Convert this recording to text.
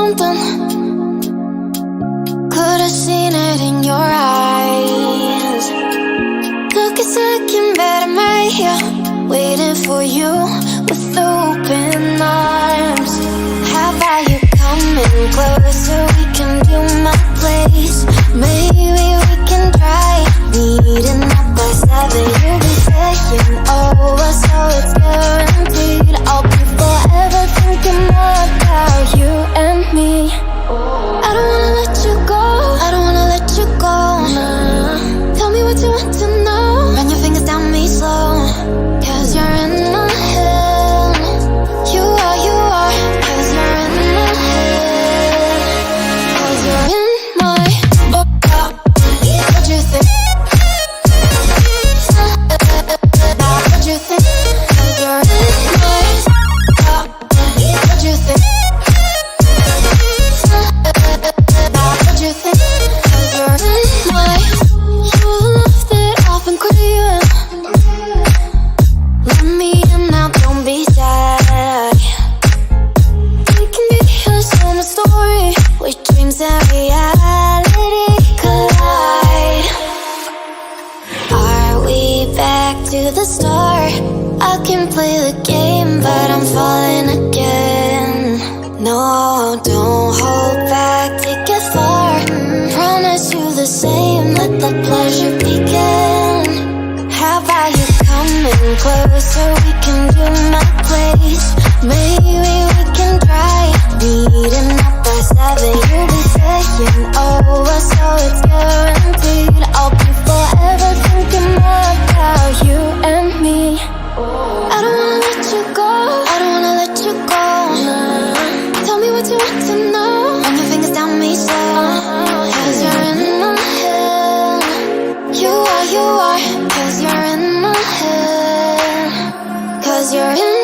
something. Could've seen it in your eyes. Took a second, but I'm right here, waiting for you with open arms. How about you coming closer? We can do my place. Maybe we can try meeting up by 7. You'll be saying over, so it's guaranteed. I'll be forever thinking more about you and me. I don't wanna let you go, I don't wanna let you go. Tell me what you want to know. Run your fingers down me slow, 'cause you're in my head. You are, 'cause you're in my head. 'Cause you're in my what you think? What you think? 'Cause you're in my what you think? What you think? 'Cause you're in my you left it off and clear. Let me in now, don't be shy. We can be a summer story where dreams and reality collide. Are we back to the start? I can play the game, but I'm falling again. No, don't hold back, take it far. Promise you the same, let the pleasure begin. How about you coming closer? We can do my place. Maybe we can try meeting up by 7. You'll be saying over, so it's guaranteed. I'll be forever thinking more about you and me. I don't wanna let you go, I don't wanna let you go. Tell me what you want to know. Run your fingers down me slow, 'cause you're in my head. You are, 'cause you're in my head. 'Cause you're in